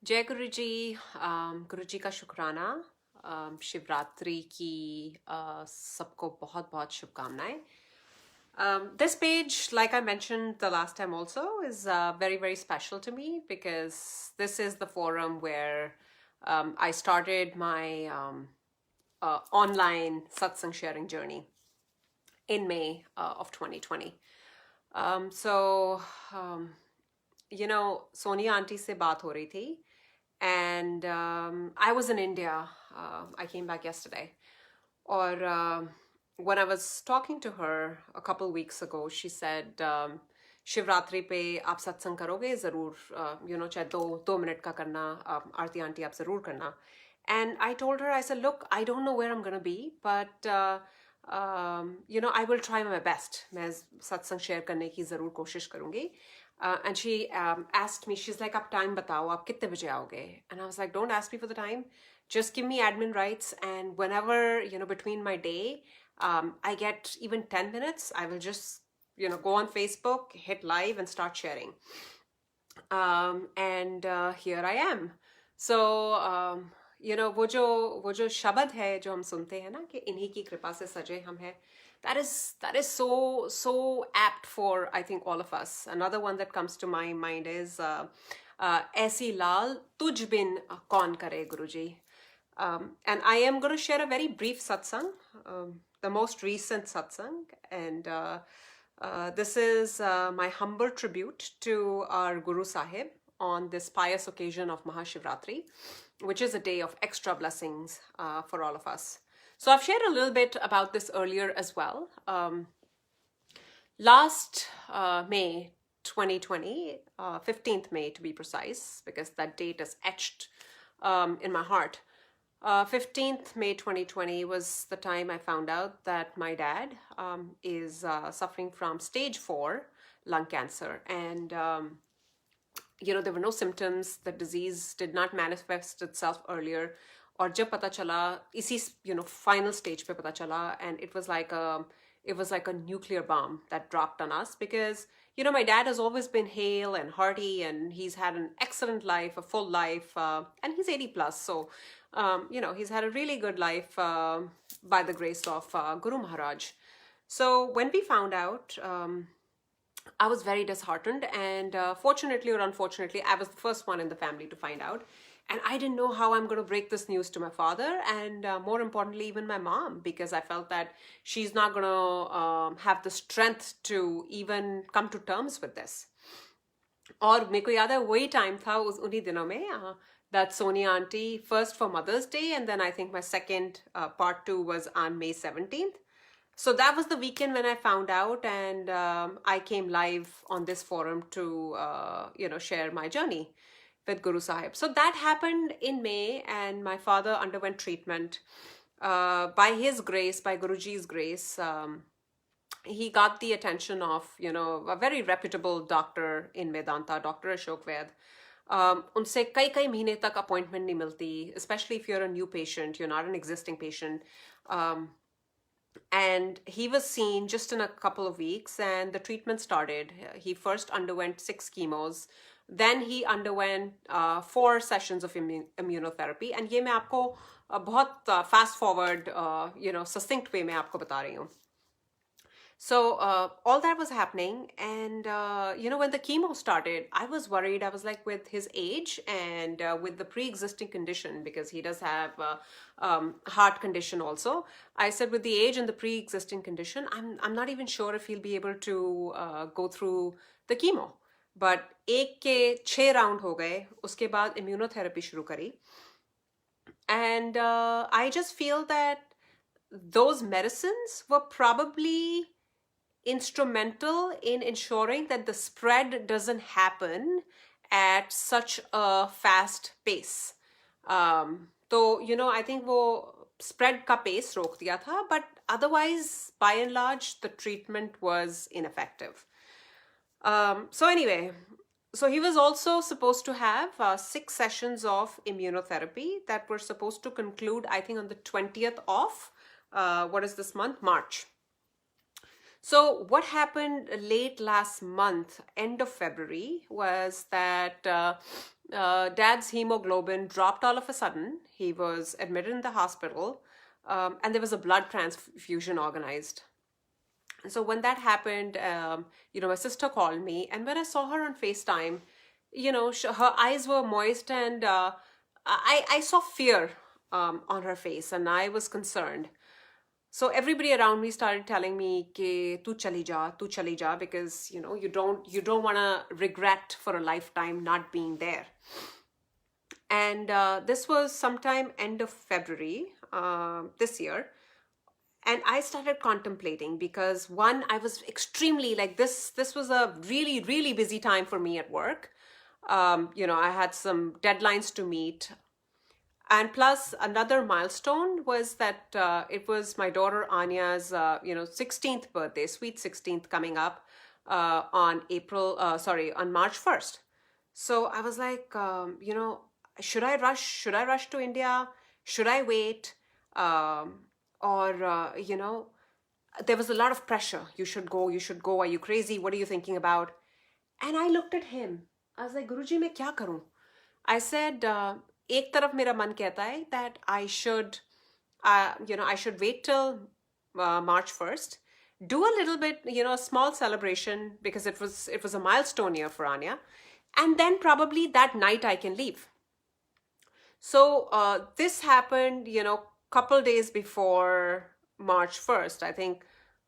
जय गुरु जी। गुरु जी का शुक्राना। शिवरात्रि की सबको बहुत बहुत शुभकामनाएं. This page, like I mentioned the last time also, is very, very special to me because this is the forum where I started my online satsang sharing journey in May of 2020. So, um, Sonia auntie se baat ho rahi thi, and I was in India. I came back yesterday. Or when I was talking to her a couple weeks ago, she said, Shivratri पे आप सत्संग करोगे ज़रूर, चाहे दो minute का करना, आरती aunty आप ज़रूर करना. And I told her, I said, look, I don't know where I'm going to be, but I will try my best. मैं सत्संग शेयर करने की ज़रूर कोशिश करूँगी. And she asked me, she's like, आप time बताओ, आप कितने बजे आओगे? And I was like, don't ask me for the time. Just give me admin rights, and whenever, between my day, I get even 10 minutes, I will just, go on Facebook, hit live and start sharing. And here I am. So, वो जो शब्द है जो हम सुनते हैं ना कि इन्हीं की कृपा से सजे हम हैं, that is so apt for, I think, all of us. Another one that comes to my mind is ऐसी लाल तुझ बिन कौन करे गुरुजी. And I am going to share a very brief satsang, the most recent satsang, and this is my humble tribute to our Guru Sahib on this pious occasion of Mahashivratri, which is a day of extra blessings for all of us. So I've shared a little bit about this earlier as well. Last May 2020, 15th May to be precise, because that date is etched in my heart. 15th May 2020 was the time I found out that my dad is suffering from stage 4 lung cancer. And, there were no symptoms. The disease did not manifest itself earlier. और जब पता चला, इसी, final stage पे पता चला, and it was like a nuclear bomb that dropped on us because, my dad has always been hale and hearty, and he's had an excellent life, a full life, and he's 80 plus. So, he's had a really good life by the grace of Guru Maharaj. So when we found out, I was very disheartened, and fortunately or unfortunately, I was the first one in the family to find out. And I didn't know how I'm going to break this news to my father, and more importantly, even my mom, because I felt that she's not going to have the strength to even come to terms with this. और मेरे को याद है वही time था उन्हीं दिनों में that Sonia auntie, first for Mother's Day, and then I think my second part 2 was on May 17th. So that was the weekend when I found out, and I came live on this forum to, share my journey with Guru Sahib. So that happened in May, and my father underwent treatment. By his grace, by Guruji's grace, he got the attention of, a very reputable doctor in Vedanta, Dr. Ashok Ved. उनसे कई महीने तक appointment नहीं मिलती, especially if you're a new patient, you're not an existing patient. And he was seen just in a couple of weeks, and the treatment started. He first underwent 6 chemos. Then he underwent 4 sessions of immunotherapy. And ये मैं आपको बहुत fast forward, succinct way में आपको बता रही हूँ. So all that was happening, and when the chemo started, I was worried. I was like, with his age and with the pre-existing condition, because he does have heart condition also. I said, with the age and the pre-existing condition, I'm not even sure if he'll be able to go through the chemo. But 1 के 6 round हो गए, उसके बाद immunotherapy शुरू करी, and I just feel that those medicines were probably instrumental in ensuring that the spread doesn't happen at such a fast pace. So, I think वो spread का pace रोक दिया था, but otherwise, by and large, the treatment was ineffective. So anyway, so he was also supposed to have 6 sessions of immunotherapy that were supposed to conclude, I think, on the 20th of, what is this month? March. So what happened late last month, end of February, was that dad's hemoglobin dropped all of a sudden. He was admitted in the hospital, and there was a blood transfusion organized. And so when that happened, my sister called me, and when I saw her on FaceTime, her eyes were moist, and I saw fear on her face, and I was concerned. So everybody around me started telling me कि तू चली जा, because you don't want to regret for a lifetime not being there. And this was sometime end of February this year. And I started contemplating, because one, I was extremely like this was a really, really busy time for me at work. I had some deadlines to meet. And plus another milestone was that it was my daughter Anya's 16th birthday, sweet 16th, coming up on March 1st. So I was like, should I rush? Should I rush to India? Should I wait? There was a lot of pressure. You should go. You should go. Are you crazy? What are you thinking about? And I looked at him. I was like, Guruji, मैं क्या करूं? I said, एक तरफ मेरा मन कहता है that I should wait till March 1st, do a little bit, a small celebration, because it was a milestone year for Anya, and then probably that night I can leave. So this happened, couple days before March 1st. I think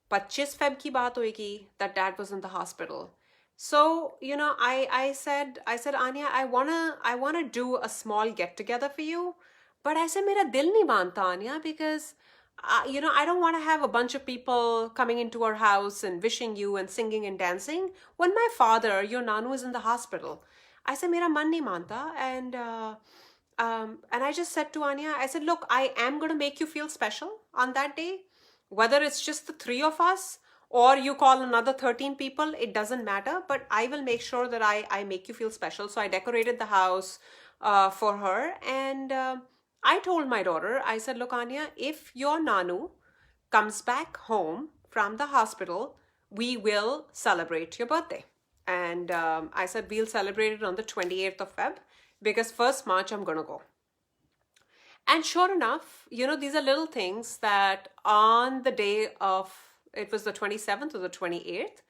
25 Feb की बात होगी that dad was in the hospital. So, I said, Anya, I wanna do a small get together for you. But I said, मेरा दिल नहीं मानता, Anya, because, I don't want to have a bunch of people coming into our house and wishing you and singing and dancing when my father, your Nanu, is in the hospital. I said, मेरा मन नहीं मानता. And I just said to Anya, I said, look, I am going to make you feel special on that day. Whether it's just the three of us, or you call another 13 people, it doesn't matter. But I will make sure that I make you feel special. So I decorated the house for her. And I told my daughter, I said, look, Anya, if your Nanu comes back home from the hospital, we will celebrate your birthday. And I said, we'll celebrate it on the 28th of Feb, because 1st March I'm going to go. And sure enough, these are little things that on the day of, it was the 27th or the 28th,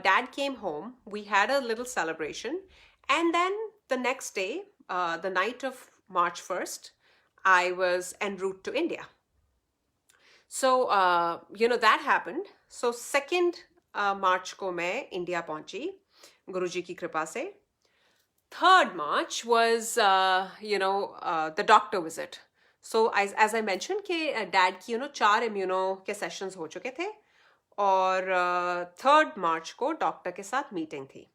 dad came home, we had a little celebration, and then the next day, the night of March 1st, I was en route to India. So, that happened. So 2nd March को मैं India पहुंची, गुरुजी की कृपा से. 3rd March was, the doctor visit. So as I mentioned कि dad की 4 immuno के sessions हो चुके थे, और 3rd March को doctor के साथ meeting थी.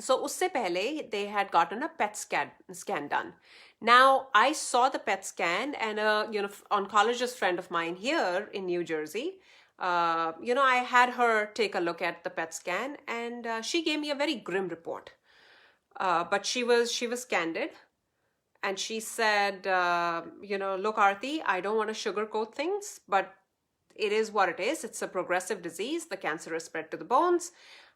So उससे पहले they had gotten a PET scan done. Now I saw the PET scan, and a oncologist friend of mine here in New Jersey, I had her take a look at the PET scan, and she gave me a very grim report. But she was candid, and she said, look, Aarti, I don't want to sugarcoat things, but it is what it is. It's a progressive disease. The cancer is spread to the bones.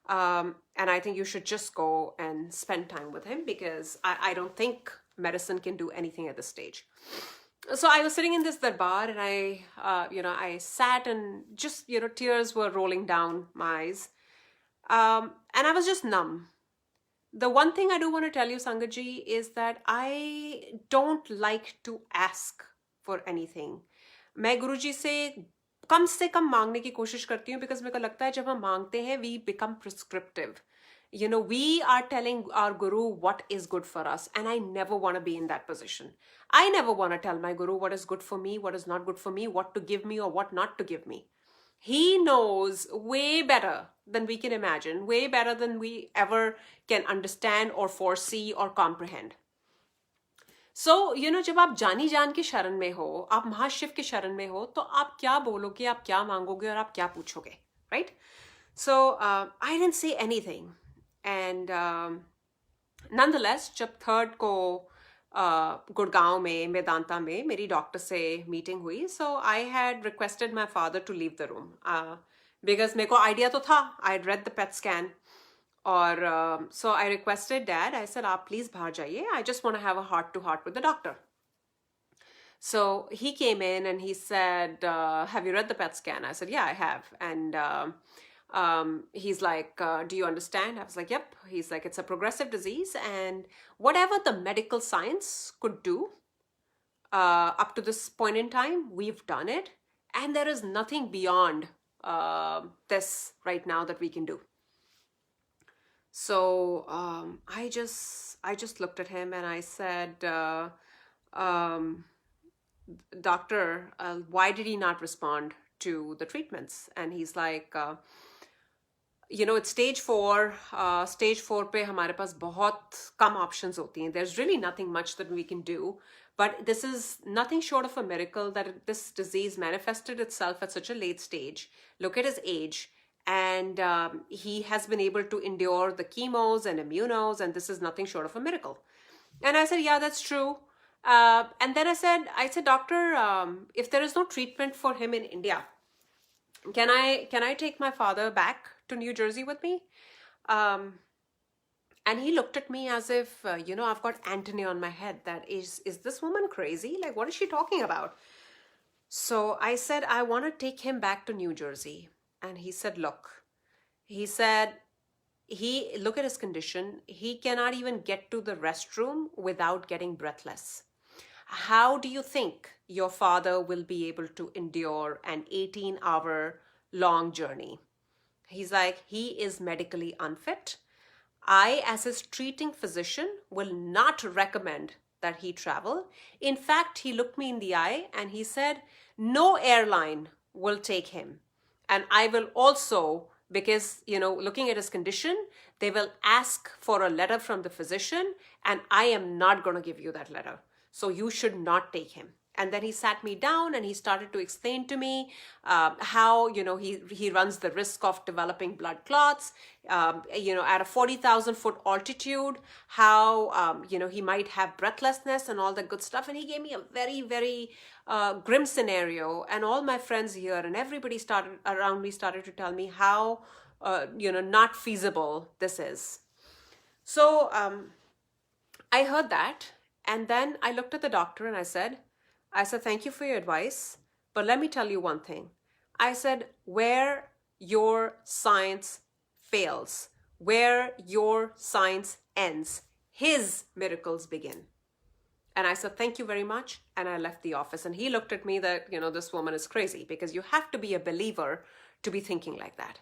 And I think you should just go and spend time with him, because I don't think medicine can do anything at this stage. So I was sitting in this darbar, and I sat, and just, tears were rolling down my eyes. And I was just numb. The one thing I do want to tell you, Sangaji, is that I don't like to ask for anything. मैं गुरुजी से कम मांगने की कोशिश करती हूँ, because मेरे को लगता है जब हम मांगते हैं, we become prescriptive. We are telling our guru what is good for us, and I never want to be in that position. I never want to tell my guru what is good for me, what is not good for me, what to give me or what not to give me. He knows way better than we can imagine, way better than we ever can understand or foresee or comprehend. So, जब आप जानी जान की शरण में हो, आप महाशिव की शरण में हो, तो आप क्या बोलोगे, आप क्या मांगोगे, और आप क्या पूछोगे, right? So, I didn't say anything. And nonetheless, जब 3rd को गुड़गांव में, मेदांता में मेरी डॉक्टर से मीटिंग हुई, so I had requested my father to leave the room. because मेरे को idea तो था. I had read the PET scan. Or so I requested Dad. I said, "आप please बाहर जाइए. I just want to have a heart-to-heart with the doctor." So he came in and he said, "Have you read the PET scan?" I said, "Yeah, I have." And he's like, "Do you understand?" I was like, "Yep." He's like, "It's a progressive disease, and whatever the medical science could do up to this point in time, we've done it, and there is nothing beyond this right now that we can do." So I just looked at him and I said, um, "Doctor, why did he not respond to the treatments?" And he's like, it's stage 4. Stage 4 पे हमारे पास बहुत कम options होती हैं. There's really nothing much that we can do. But this is nothing short of a miracle that this disease manifested itself at such a late stage. Look at his age. And he has been able to endure the chemos and immunos, and this is nothing short of a miracle. And I said, "Yeah, that's true." And then I said, "Doctor, if there is no treatment for him in India, can I take my father back to New Jersey with me?" And he looked at me as if, I've got Antony on my head. That is this woman crazy? Like, what is she talking about? So I said, "I want to take him back to New Jersey." And he said, "Look," he said, look at his condition. He cannot even get to the restroom without getting breathless. How do you think your father will be able to endure an 18-hour long journey? He's like, he is medically unfit. I, as his treating physician, will not recommend that he travel. In fact, he looked me in the eye and he said, no airline will take him. And I will also, because, looking at his condition, they will ask for a letter from the physician, and I am not going to give you that letter. So you should not take him. And then he sat me down and he started to explain to me how, he runs the risk of developing blood clots, at a 40,000 foot altitude, how, he might have breathlessness and all that good stuff. And he gave me a very, very grim scenario. And all my friends here and everybody around me started to tell me how, not feasible this is. So I heard that. And then I looked at the doctor and I said, "Thank you for your advice, but let me tell you one thing." I said, "Where your science fails, where your science ends, his miracles begin." And I said, "Thank you very much." And I left the office. And he looked at me that, this woman is crazy, because you have to be a believer to be thinking like that,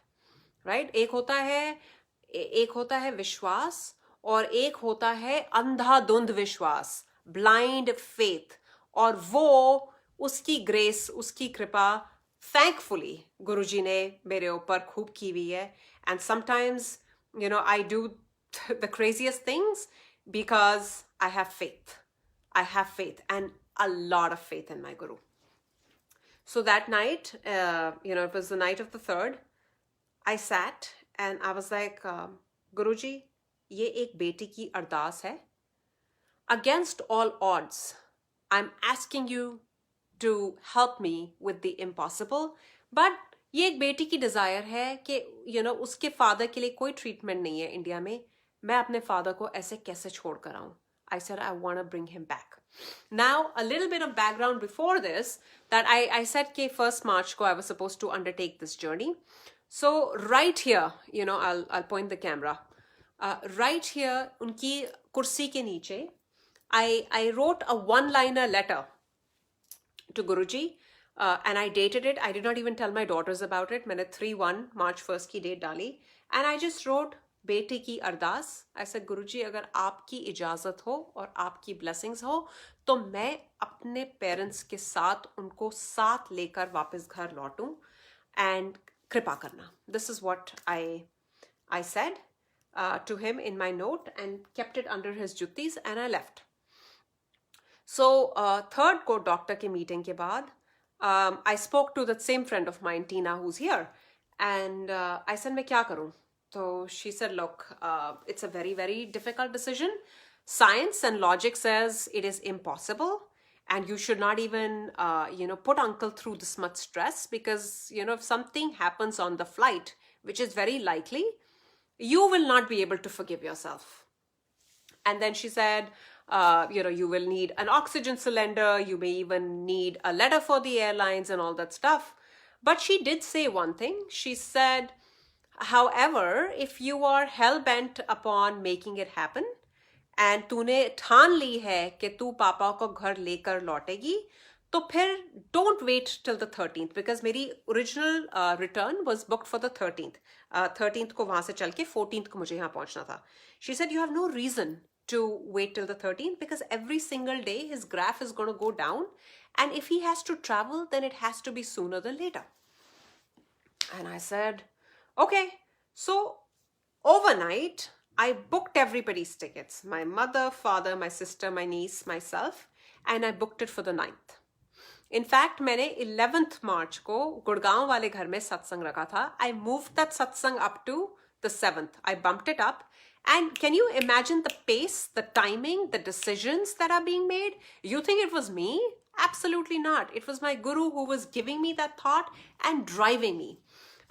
right? एक होता है विश्वास, और एक होता है अंधाधुंध विश्वास, blind faith. और वो उसकी ग्रेस, उसकी कृपा, thankfully गुरुजी ने मेरे ऊपर खूब की हुई है. And sometimes, I do the craziest things because I have faith. I have faith, and a lot of faith in my Guru. So that night, it was the night of the 3rd, I sat and I was like, "Guruji, ये एक बेटी की अरदास है. Against all odds, I'm asking you to help me with the impossible. But ये एक बेटी की desire है कि, उसके father के लिए कोई treatment नहीं है इंडिया में. मैं अपने father को ऐसे कैसे छोड़ कर आऊं?" I said, "I want to bring him back." Now, a little bit of background before this, that I said कि 1st March को I was supposed to undertake this journey. So right here, I'll point the camera. Right here, उनकी कुर्सी के नीचे, I wrote a one-liner letter to Guruji, and I dated it. I did not even tell my daughters about it. मैंने 3/1 March 1st की date डाली, and I just wrote बेटे की अरदास. I said, "Guruji, अगर आपकी इजाजत हो और आपकी blessings हो, तो मैं अपने parents के साथ उनको साथ लेकर वापस घर लौटूं, and कृपा करना." This is what I said to him in my note and kept it under his juttis, and I left. So 3rd को doctor के meeting के बाद, I spoke to that same friend of mine, Tina, who's here, and I said, "मैं क्या करूं?" So she said, "Look, it's a very, very difficult decision. Science and logic says it is impossible, and you should not even, put uncle through this much stress, because, if something happens on the flight, which is very likely, you will not be able to forgive yourself. And then she said, you will need an oxygen cylinder. You may even need a letter for the airlines and all that stuff. But she did say one thing. She said, however, if you are hell-bent upon making it happen, and तूने ठान ली है कि तू पापा को घर लेकर लौटेगी, तो फिर don't wait till the 13th, because मेरी original return was booked for the 13th. 13th को वहां से चल के 14th को मुझे यहाँ पहुंचना था. She said, you have no reason to wait till the 13th, because every single day his graph is going to go down, and if he has to travel, then it has to be sooner than later. And I said, okay. So overnight, I booked everybody's tickets. My mother, father, my sister, my niece, myself, and I booked it for the 9th. In fact, मैंने 11th March को गुड़गांव वाले घर में सत्संग रखा था. I moved that satsang up to the 7th. I bumped it up. And can you imagine the pace, the timing, the decisions that are being made? You think it was me? Absolutely not. It was my guru who was giving me that thought and driving me.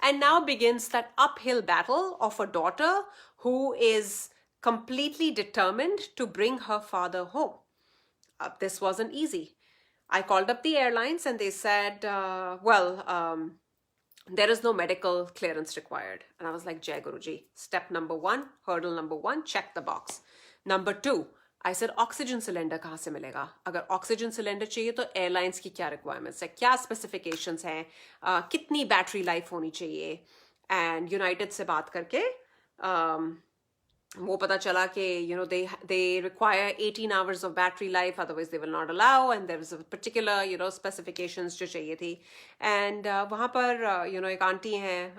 And now begins that uphill battle of a daughter who is completely determined to bring her father home. This wasn't easy. I called up the airlines and they said, there is no medical clearance required. And I was like, Jai Guruji, step number 1, hurdle number 1, check the box. Number 2, I said, oxygen cylinder कहाँ से मिलेगा? अगर oxygen cylinder चाहिए तो airlines की क्या requirements है? क्या specifications हैं? कितनी battery life होनी चाहिए? And United से बात करके वो पता चला कि they require 18 hours of battery life, otherwise they will not allow, and there was a particular specifications जो चाहिए थी. And वहाँ पर एक auntie हैं,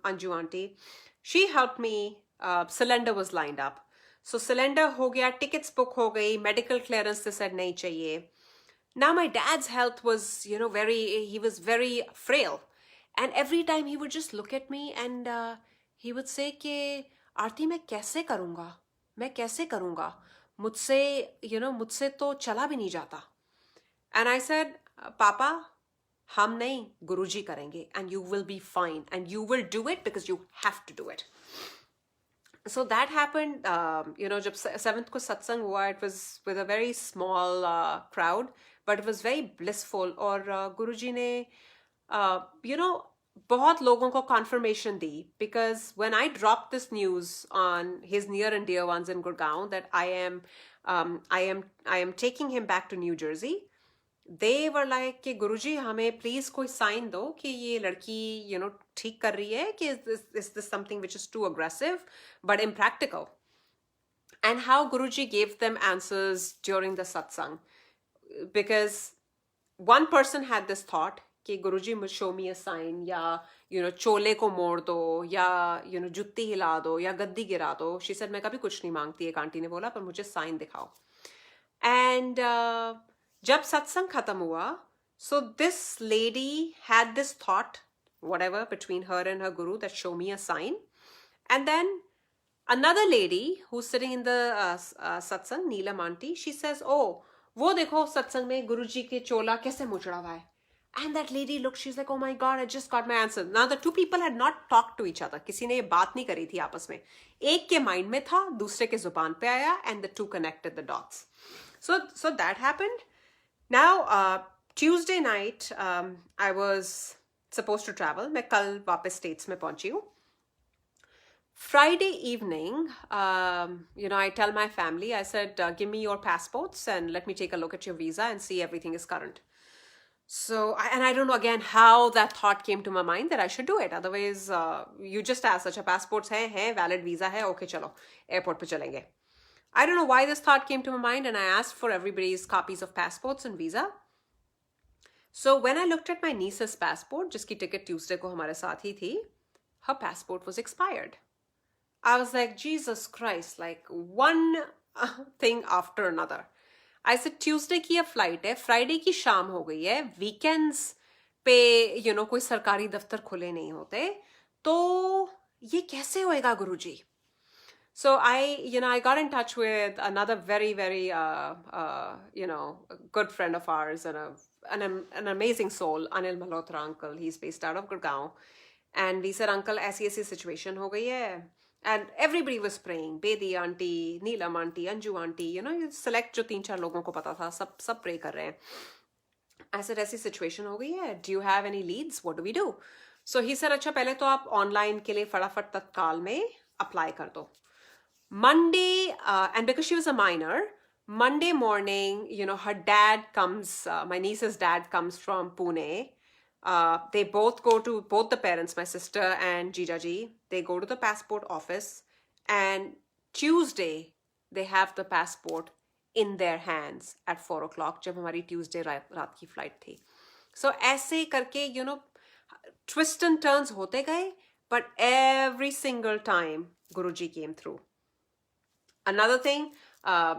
Anju auntie, she helped me. Cylinder was lined up. So cylinder हो गया, tickets book हो गई, medical clearance they said नहीं चाहिए. Now my dad's health was he was very frail, and every time he would just look at me and he would say कि आरती मैं कैसे करूँगा मुझसे तो चला भी नहीं जाता. And I said, Papa, हम नहीं, गुरुजी करेंगे, and you will be fine, and you will do it because you have to do it. So that happened, जब 7th को सत्संग हुआ, it was with a very small crowd, but it was very blissful. और गुरुजी ने, बहुत लोगों को confirmation the, because when I dropped this news on his near and dear ones in Gurgaon that I am taking him back to New Jersey, they were like कि गुरुजी हमें please कोई sign दो कि ये लड़की ठीक कर रही है, कि is this something which is too aggressive but impractical. And how Guruji gave them answers during the satsang, because one person had this thought कि गुरुजी must show me a sign, या चोले को मोड़ दो, या जुत्ती हिला दो, या गद्दी गिरा दो. She said, मैं कभी कुछ नहीं मांगती, एक आंटी ने बोला, पर मुझे साइन दिखाओ. And जब सत्संग खत्म हुआ, so this lady had this thought, whatever, between her and her guru, that show me a sign. And then another lady who's sitting in the satsang, Neelam auntie, she says, oh, वो देखो सत्संग में गुरुजी के चोला कैसे मुचड़ा हुआ है. And that lady looked, she's like, oh my God, I just got my answer. Now the two people had not talked to each other. किसी ने ये बात नहीं करी थी आपस में. एक के mind में था, दूसरे के जुबान पे आया, and the two connected the dots. So that happened. Now, Tuesday night, I was supposed to travel. मैं कल वापस States में पहुंची हूँ. Friday evening, I tell my family, I said, give me your passports and let me take a look at your visa and see everything is current. So, and I don't know again how that thought came to my mind that I should do it. Otherwise, you just ask, अच्छा passports है, valid visa है, okay चलो, airport पे चलेंगे. I don't know why this thought came to my mind, and I asked for everybody's copies of passports and visa. So when I looked at my niece's passport, जिसकी ticket Tuesday को हमारे साथ ही थी, her passport was expired. I was like, Jesus Christ, like one thing after another. I said, Tuesday की ये flight है, Friday की शाम हो गई है, weekends पे, कोई सरकारी दफ्तर खुले नहीं होते, तो ये कैसे होएगा गुरुजी? So I got in touch with another very, very, good friend of ours and an amazing soul, Anil Malhotra uncle. He's based out of Gurgaon. And we said, Uncle, ऐसी situation हो गई है. And everybody was praying. Bedi auntie, Neelam auntie, Anju auntie, you select जो 3-4 लोगों को पता था, सब pray कर रहे हैं. I said, ऐसी situation हो गई है. Do you have any leads? What do we do? So he said, अच्छा पहले तो आप online के लिए फटाफट तत्काल में apply कर दो. Monday, and because she was a minor, Monday morning, her dad comes, my niece's dad comes from Pune. They both both the parents, my sister and Jijaji, they go to the passport office, and Tuesday, they have the passport in their hands at 4 o'clock, जब हमारी Tuesday रात की flight थी. So ऐसे करके, twists and turns होते गए, but every single time, Guruji came through. Another thing,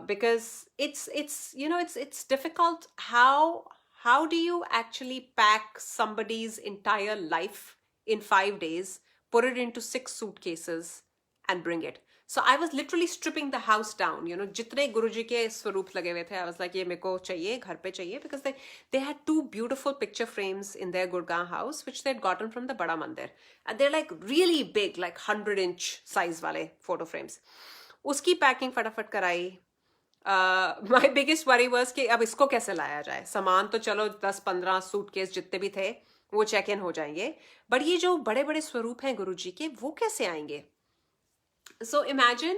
because it's difficult. How do you actually pack somebody's entire life in 5 days, put it into 6 suitcases, and bring it? So I was literally stripping the house down. जितने गुरुजी के स्वरूप लगे हुए थे, I was like, ये मेरे को चाहिए, घर पे चाहिए, because they had 2 beautiful picture frames in their Gurgaon house, which they'd gotten from the Bada Mandir, and they're like really big, like 100-inch size वाले photo frames. उसकी पैकिंग फटाफट कराई. माई बिगेस्ट वरी वाज कि अब इसको कैसे लाया जाए. सामान तो चलो 10-15 सूटकेस जितने भी थे वो चेक इन हो जाएंगे, बट ये जो बड़े बड़े स्वरूप हैं गुरुजी के, वो कैसे आएंगे. So imagine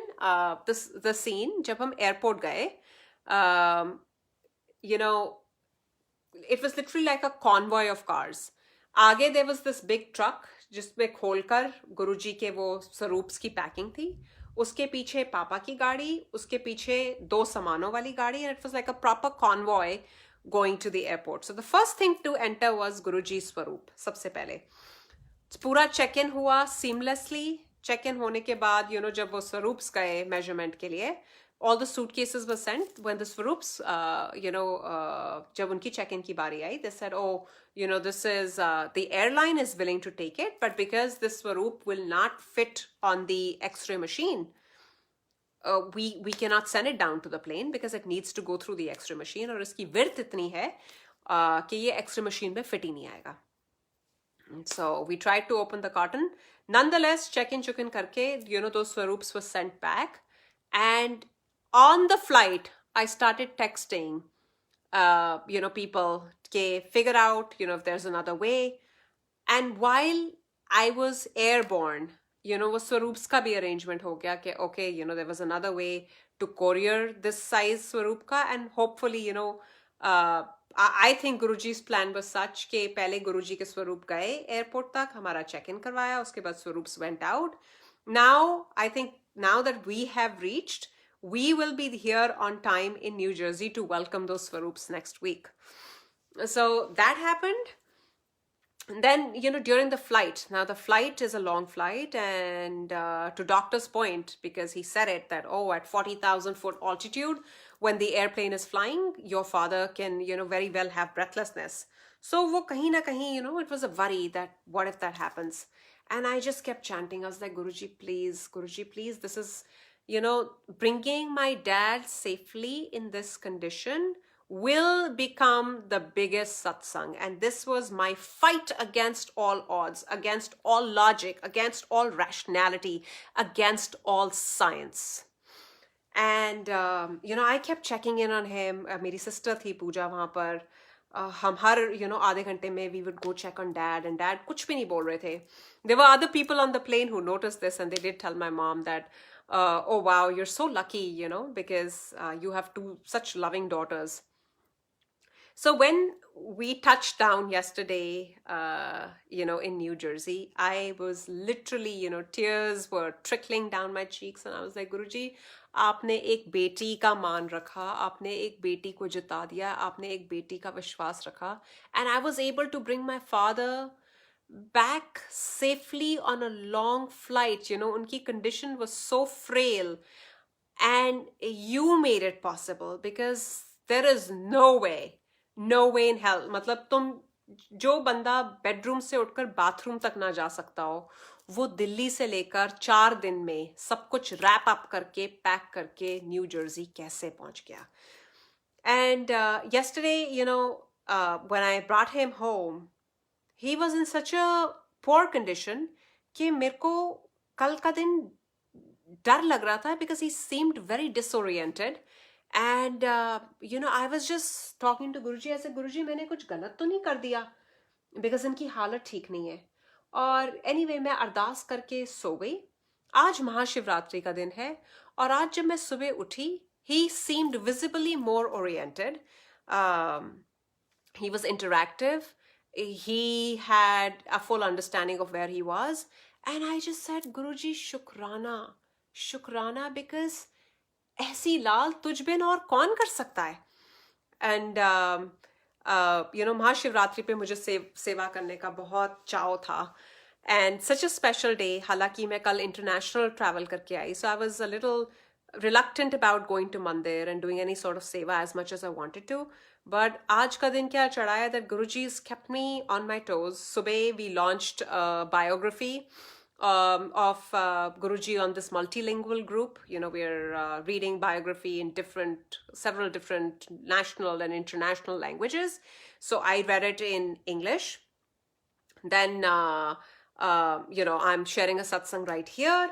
the scene. जब हम एयरपोर्ट गए, it was literally like a convoy of cars. आगे there was this big truck जिसमें खोलकर गुरुजी के वो स्वरूप्स की पैकिंग थी. उसके पीछे पापा की गाड़ी, उसके पीछे 2 सामानों वाली गाड़ी, and it was like a proper convoy going to the airport. So the first thing to enter was Guruji Swaroop, सबसे पहले. पूरा चेक इन हुआ seamlessly. चेक इन होने के बाद, जब वो स्वरूप्स गए measurement के लिए, all the suitcases were sent. When the swoops, जब उनकी check-in की बारी आई, they said, oh, this is, the airline is willing to take it, but because this swoop will not fit on the X-ray machine, we cannot send it down to the plane because it needs to go through the X-ray machine, और इसकी width इतनी है कि ये X-ray machine में fit ही नहीं आएगा. So we tried to open the carton. Nonetheless, check-in करके, those swoops were sent back, and on the flight, I started texting, people, figure out, if there's another way. And while I was airborne, वो स्वरूप्स का भी arrangement हो गया कि okay, there was another way to courier this size स्वरूप का, and hopefully, I think Guruji's plan was such कि पहले गुरुजी के स्वरूप गए airport तक, हमारा check-in करवाया, उसके बाद स्वरूप्स went out. Now, I think now that we have reached, we will be here on time in New Jersey to welcome those Swaroops next week. So that happened. And then, during the flight, now the flight is a long flight, and to doctor's point, because he said it, that, at 40,000 foot altitude, when the airplane is flying, your father can, very well have breathlessness. So wo kahin na kahin, it was a worry that what if that happens? And I just kept chanting. I was like, Guruji, please, this is, bringing my dad safely in this condition will become the biggest satsang. And this was my fight against all odds, against all logic, against all rationality, against all science. And, I kept checking in on him. मेरी sister थी पूजा वहाँ पर. हम हर आधे घंटे में we would go check on dad, and dad कुछ भी नहीं बोल रहे थे. There were other people on the plane who noticed this, and they did tell my mom that, oh wow, you're so lucky, because you have 2 such loving daughters. So when we touched down yesterday, in New Jersey, I was literally, tears were trickling down my cheeks, and I was like, Guruji, आपने एक बेटी का मान रखा, आपने एक बेटी को जिता दिया, आपने एक बेटी का विश्वास रखा. And I was able to bring my father back safely on a long flight. Unki condition was so frail, and you made it possible, because there is no way in hell. मतलब तुम जो बंदा bedroom से उठकर bathroom तक ना जा सकता हो, वो दिल्ली से लेकर 4 दिन में सब कुछ रैप अप करके पैक करके न्यू जर्सी कैसे पहुंच गया. And yesterday, when I brought him home, he was in such a poor condition कि मेरे को कल का दिन डर लग रहा था because he seemed very disoriented. And I was just talking to Guruji. I said, Guruji, मैंने कुछ गलत तो नहीं कर दिया because इनकी हालत ठीक नहीं है. और anyway, मैं अरदास करके सो गई. आज महाशिवरात्रि का दिन है और आज जब मैं सुबह उठी, he seemed visibly more oriented. He was interactive. He had a full understanding of where he was. And I just said, Guruji, shukrana. Shukrana, because ऐसी लाल तुझ बिन और कौन कर सकता है. And महाशिवरात्रि पे मुझे सेवा करने का बहुत चाव था. And such a special day. हालांकि मैं कल international travel करके आई, so I was a little reluctant about going to mandir and doing any sort of seva as much as I wanted to. But आज का दिन क्या चढ़ा है that Guruji's kept me on my toes. Subah we launched a biography of Guruji on this multilingual group. We're reading biography in several different national and international languages. So I read it in English. Then, I'm sharing a satsang right here.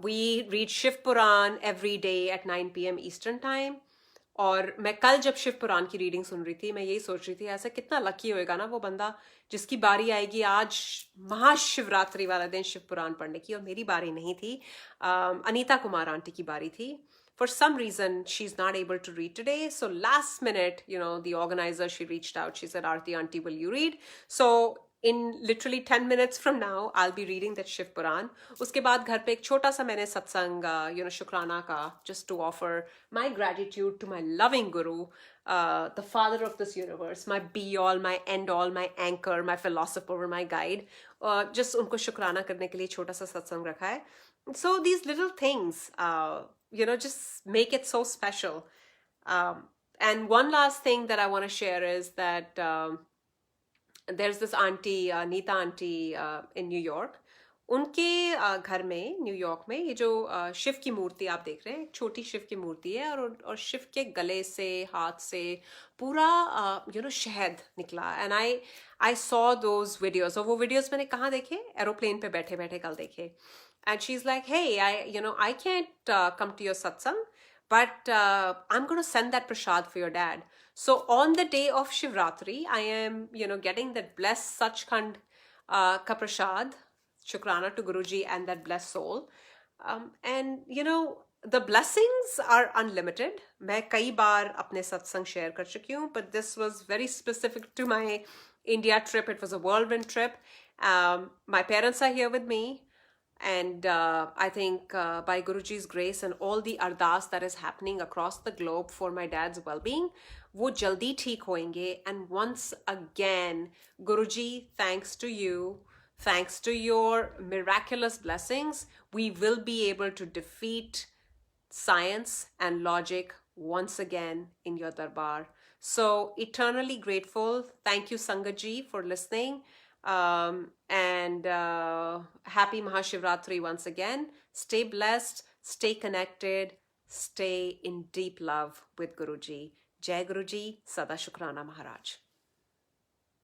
We read Shiv Puran every day at 9 p.m. Eastern Time. और मैं कल जब शिव पुराण की reading सुन रही थी, मैं यही सोच रही थी ऐसा कितना लकी होएगा ना वो बंदा जिसकी बारी आएगी आज महाशिवरात्रि वाला दिन शिव पुराण पढ़ने की. और मेरी बारी नहीं थी, अनीता कुमार आंटी की बारी थी. For some reason, she's not able to read today. So last minute, the organizer, she reached out. She said, Aarti auntie, will you read? So in literally 10 minutes from now, I'll be reading that Shiv Puran. Uske baad ghar pe ek chota sa maine satsang, shukrana ka, just to offer my gratitude to my loving Guru, the father of this universe, my be-all, my end-all, my anchor, my philosopher, my guide. Just unko shukrana karne ke liye chota sa satsang rakha hai. So these little things, just make it so special. And one last thing that I want to share is that there's this auntie, Neeta auntie in New York. उनके घर में New York में ये जो शिव की मूर्ति आप देख रहे हैं, एक छोटी शिव की मूर्ति है और शिव के गले से हाथ से पूरा शहद निकला. And I saw those videos. और वो वीडियोज मैंने कहाँ देखे? एरोप्लेन पे बैठे बैठे कल देखे. And she's like, hey, I can't come to your satsang, but I'm going to send that prasad for your dad. So on the day of Shivratri, I am, getting that blessed Sachkhand ka prasad, shukrana to Guruji and that blessed soul. And, the blessings are unlimited. मैं कई बार अपने सत्संग share कर चुकी हूँ, but this was very specific to my India trip. It was a whirlwind trip. My parents are here with me. And I think by Guruji's grace and all the ardas that is happening across the globe for my dad's well-being, wo jaldi theek hoenge. And once again, Guruji, thanks to you, thanks to your miraculous blessings, we will be able to defeat science and logic once again in your darbar. So eternally grateful. Thank you, Sangaji, for listening. And happy Mahashivratri once again. Stay blessed, stay connected, stay in deep love with Guruji. Jai Guruji, Sada Shukrana Maharaj.